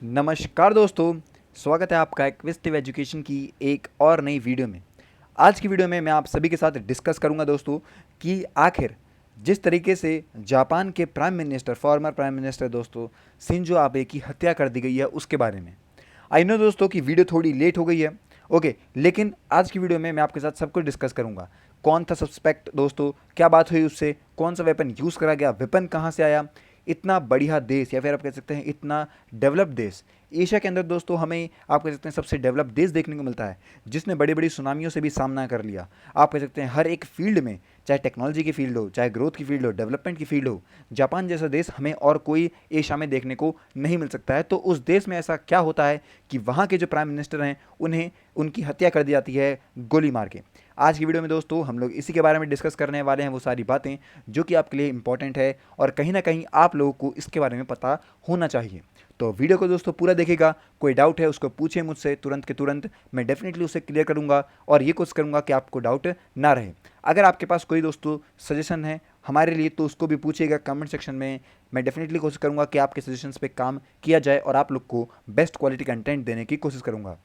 नमस्कार दोस्तों, स्वागत है आपका एक्विस्टिव एजुकेशन की एक और नई वीडियो में। आज की वीडियो में मैं आप सभी के साथ डिस्कस करूंगा दोस्तों कि आखिर जिस तरीके से जापान के prime minister former prime minister दोस्तों शिंजो आबे की हत्या कर दी गई है उसके बारे में। आई नो दोस्तों कि वीडियो थोड़ी लेट हो गई है, ओके, लेकिन आज की वीडियो में मैं आपके साथ सब कुछ डिस्कस करूंगा। कौन था सस्पेक्ट दोस्तों, क्या बात हुई उससे, कौन सा वेपन यूज़ करा गया, वेपन कहाँ से आया, इतना बढ़िया देश या फिर आप कह सकते हैं इतना डेवलप्ड देश एशिया के अंदर दोस्तों हमें आप कह सकते हैं सबसे डेवलप्ड देश देखने को मिलता है जिसने बड़ी बड़ी सुनामियों से भी सामना कर लिया। आप कह सकते हैं हर एक फील्ड में, चाहे टेक्नोलॉजी की फील्ड हो, चाहे ग्रोथ की फील्ड हो, डेवलपमेंट की फील्ड हो, जापान जैसा देश हमें और कोई एशिया में देखने को नहीं मिल सकता है। तो उस देश में ऐसा क्या होता है कि वहाँ के जो प्राइम मिनिस्टर हैं उन्हें उनकी हत्या कर दी जाती है गोली मार के। आज की वीडियो में दोस्तों हम लोग इसी के बारे में डिस्कस करने वाले हैं, वो सारी बातें जो कि आपके लिए इंपॉर्टेंट है और कहीं ना कहीं आप लोगों को इसके बारे में पता होना चाहिए। तो वीडियो को दोस्तों पूरा देखिएगा, कोई डाउट है उसको पूछे मुझसे तुरंत के तुरंत, मैं डेफिनेटली उसे क्लियर करूंगा और ये कोशिश करूंगा कि आपको डाउट ना रहे। अगर आपके पास कोई दोस्तों सजेशन है हमारे लिए तो उसको भी पूछिएगा कमेंट सेक्शन में। मैं डेफिनेटली कोशिश करूंगा कि आपके सजेशंस पे काम किया जाए और आप लोग को बेस्ट क्वालिटी कंटेंट देने की कोशिश करूंगा।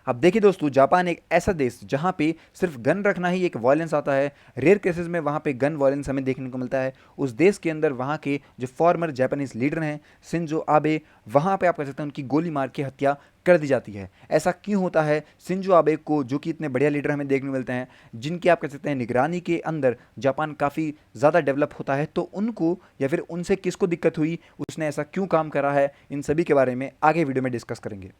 अब देखिए दोस्तों, जापान एक ऐसा देश जहाँ पे सिर्फ गन रखना ही एक वायलेंस आता है। रेयर केसेस में वहाँ पे गन वायलेंस हमें देखने को मिलता है। उस देश के अंदर वहाँ के जो फॉर्मर जापानीज लीडर हैं शिंजो आबे, वहाँ पे आप कह सकते हैं उनकी गोली मार के हत्या कर दी जाती है। ऐसा क्यों होता है? शिंजो आबे को, जो कि इतने बढ़िया लीडर हमें देखने को मिलते हैं, जिनकी आप कह सकते हैं निगरानी के अंदर जापान काफ़ी ज़्यादा डेवलप होता है, तो उनको या फिर उनसे किसको दिक्कत हुई, उसने ऐसा क्यों काम करा है, इन सभी के बारे में आगे वीडियो में डिस्कस करेंगे।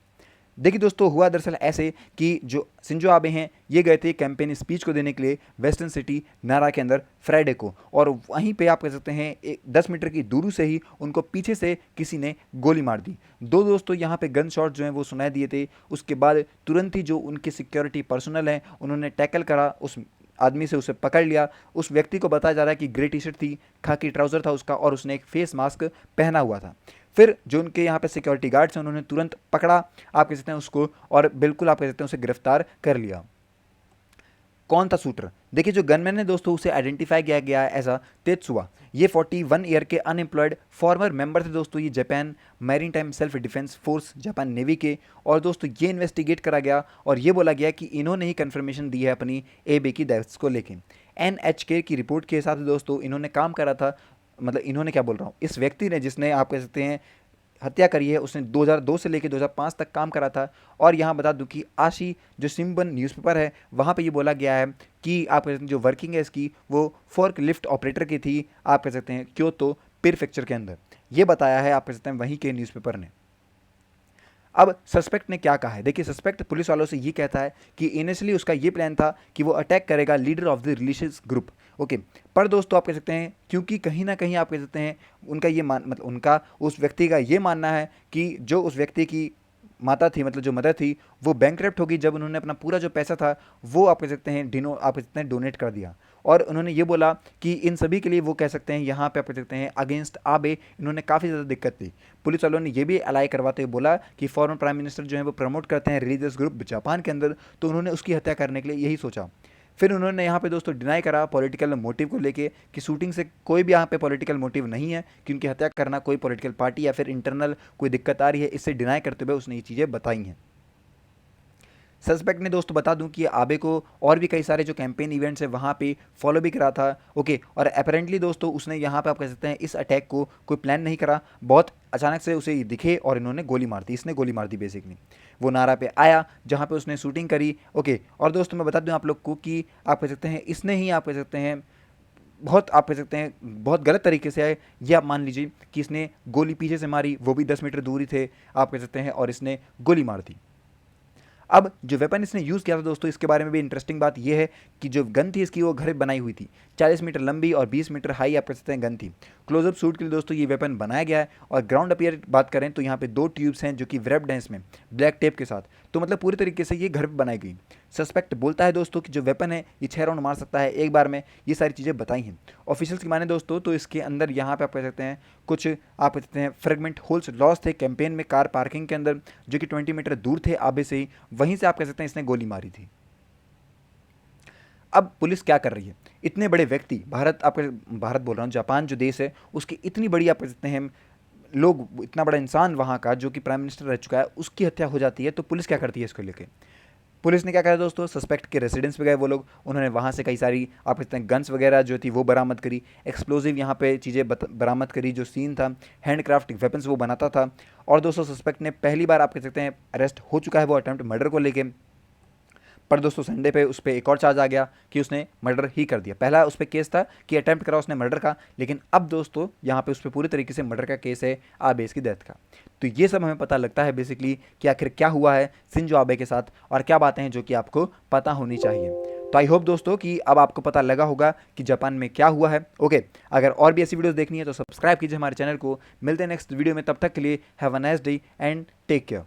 देखिए दोस्तों, हुआ दरअसल ऐसे कि जो शिंजो आबे हैं ये गए थे कैंपेन स्पीच को देने के लिए वेस्टर्न सिटी नारा के अंदर फ्राइडे को, और वहीं पे आप कह सकते हैं 10 मीटर की दूरी से ही उनको पीछे से किसी ने गोली मार दी। दो दोस्तों यहाँ पे गन शॉट जो हैं वो सुनाई दिए थे। उसके बाद तुरंत ही जो उनके सिक्योरिटी पर्सनल हैं उन्होंने टैकल करा उस आदमी से, उसे पकड़ लिया। उस व्यक्ति को बताया जा रहा है कि ग्रे टी शर्ट थी, खाकी ट्राउज़र था उसका और उसने एक फेस मास्क पहना हुआ था। फिर जो उनके यहाँ पे सिक्योरिटी गार्ड्स हैं उन्होंने तुरंत पकड़ा आप कह सकते हैं उसको, और बिल्कुल आप कह सकते हैं उसे गिरफ्तार कर लिया। कौन था शूटर? देखिए, जो गनमैन है दोस्तों उसे आइडेंटिफाई किया गया है एज तेत्सुआ। ये 41 ईयर के अनएम्प्लॉयड फॉर्मर मेंबर थे दोस्तों, ये Japan marine time self defence force Japan navy के। और दोस्तों ये इन्वेस्टिगेट करा गया और ये बोला गया कि इन्होंने ही कंफर्मेशन दी है अपनी एबे की डेथ्स को लेके। एनएचके की रिपोर्ट के हिसाब से दोस्तों इन्होंने काम करा था, मतलब इन्होंने क्या बोल रहा हूँ, इस व्यक्ति ने जिसने आप कह सकते हैं हत्या करी है उसने 2002 से लेकर 2005 तक काम करा था। और यहाँ बता दूं कि आशी जो सिम्बन न्यूज़पेपर है वहाँ पे ये बोला गया है कि आप कह सकते हैं जो वर्किंग है इसकी वो फोर्क लिफ्ट ऑपरेटर की थी, आप कह सकते हैं क्योतो प्रीफेक्चर के अंदर। ये बताया है आप कह सकते हैं वहीं के न्यूज़पेपर ने। अब सस्पेक्ट ने क्या कहा है? देखिए, सस्पेक्ट पुलिस वालों से ये कहता है कि इनिशियली उसका ये प्लान था कि वो अटैक करेगा leader of the religious group, okay. पर दोस्तों आप कह सकते हैं क्योंकि कहीं ना कहीं आप कह सकते हैं उनका ये मान मतलब उनका उस व्यक्ति का ये मानना है कि जो उस व्यक्ति की माता थी, मतलब जो मदर थी, वो बैंकरप्ट होगी जब उन्होंने अपना पूरा जो पैसा था वो आप कह सकते हैं डिनो आप कह सकते हैं डोनेट कर दिया। और उन्होंने ये बोला कि इन सभी के लिए वो कह सकते हैं यहाँ पे आप कह सकते हैं अगेंस्ट आबे इन्होंने काफ़ी ज़्यादा दिक्कत दी। पुलिस वालों ने ये भी अलाई करवाते हुए बोला कि फॉरेन प्राइम मिनिस्टर जो है वो प्रमोट करते हैं रिलीजियस ग्रुप जापान के अंदर, तो उन्होंने उसकी हत्या करने के लिए यही सोचा। फिर उन्होंने यहाँ पे दोस्तों डिनाई करा पॉलिटिकल मोटिव को लेके कि शूटिंग से कोई भी यहाँ पे पॉलिटिकल मोटिव नहीं है, कि उनकी हत्या करना कोई पॉलिटिकल पार्टी या फिर इंटरनल कोई दिक्कत आ रही है, इससे डिनाई करते हुए उसने ये चीज़ें बताई हैं। सस्पेक्ट ने दोस्तों बता दूं कि आबे को और भी कई सारे जो कैंपेन इवेंट्स है वहाँ पे फॉलो भी करा था, ओके। और अपेरेंटली दोस्तों उसने यहाँ पे आप कह सकते हैं इस अटैक को कोई प्लान नहीं करा, बहुत अचानक से उसे ये दिखे और इन्होंने गोली मार दी, इसने गोली मार दी बेसिकली। वो नारा पे आया जहाँ पे उसने शूटिंग करी, ओके। और दोस्तों मैं बता दूँ आप लोग को कि आप कह सकते हैं इसने ही आप कह सकते हैं बहुत आप कह सकते हैं बहुत गलत तरीके से आए, ये आप मान लीजिए कि इसने गोली पीछे से मारी, वो भी 10 मीटर दूरी थे आप कह सकते हैं, और इसने गोली मार दी। अब जो वेपन इसने यूज़ किया था दोस्तों इसके बारे में भी इंटरेस्टिंग बात यह है कि जो गन थी इसकी वो घर बनाई हुई थी, 40 मीटर लंबी और 20 मीटर हाई आप कह सकते हैं गन थी। क्लोजअप शूट के लिए दोस्तों ये वेपन बनाया गया है। और ग्राउंड अपियर बात करें तो यहाँ पे 2 ट्यूब्स हैं जो कि व्रेप्ड हैं इसमें ब्लैक टेप के साथ, तो मतलब पूरी तरीके से ये घर पर बनाई गई। सस्पेक्ट बोलता है दोस्तों कि जो वेपन है ये 6 राउंड मार सकता है एक बार में, ये सारी चीज़ें बताई हैं ऑफिशियल्स की माने दोस्तों। तो इसके अंदर यहाँ पे आप कह सकते हैं कुछ आप कह सकते हैं फ्रेगमेंट होल्स लॉस थे कैंपेन में कार पार्किंग के अंदर, जो कि 20 मीटर दूर थे आबे से ही, वहीं से आप कह सकते हैं इसने गोली मारी थी। अब पुलिस क्या कर रही है? इतने बड़े व्यक्ति, भारत आपका भारत बोल रहा हूँ, जापान जो देश है उसकी इतनी बड़ी आप कह सकते हैं लोग, इतना बड़ा इंसान वहाँ का जो कि प्राइम मिनिस्टर रह चुका है, उसकी हत्या हो जाती है, तो पुलिस क्या करती है इसको लेके? पुलिस ने क्या करा दोस्तों, सस्पेक्ट के रेसिडेंस पे गए वो लोग, उन्होंने वहाँ से कई सारी आप कहते हैं गन्स वगैरह जो थी वो बरामद करी, एक्सप्लोजिव यहाँ पे चीज़ें बरामद करी, जो सीन था हैंडक्राफ्ट वेपन्स वो बनाता था। और दोस्तों सस्पेक्ट ने पहली बार आप कह सकते हैं अरेस्ट हो चुका है वो अटेम्प्ट मर्डर को लेके। पर दोस्तों संडे पे उस पर एक और चार्ज आ गया कि उसने मर्डर ही कर दिया। पहला उस पर केस था कि अटेम्प्ट करा उसने मर्डर का, लेकिन अब दोस्तों यहाँ पे उस पर पूरी तरीके से मर्डर का केस है, आबे की डेथ का। तो ये सब हमें पता लगता है बेसिकली कि आखिर क्या हुआ है शिंजो आबे के साथ और क्या बातें हैं जो कि आपको पता होनी चाहिए। तो आई होप दोस्तों कि अब आपको पता लगा होगा कि जापान में क्या हुआ है। ओके, अगर और भी ऐसी वीडियोस देखनी है तो सब्सक्राइब कीजिए हमारे चैनल को। मिलते हैं नेक्स्ट वीडियो में, तब तक के लिए have a nice day and take care.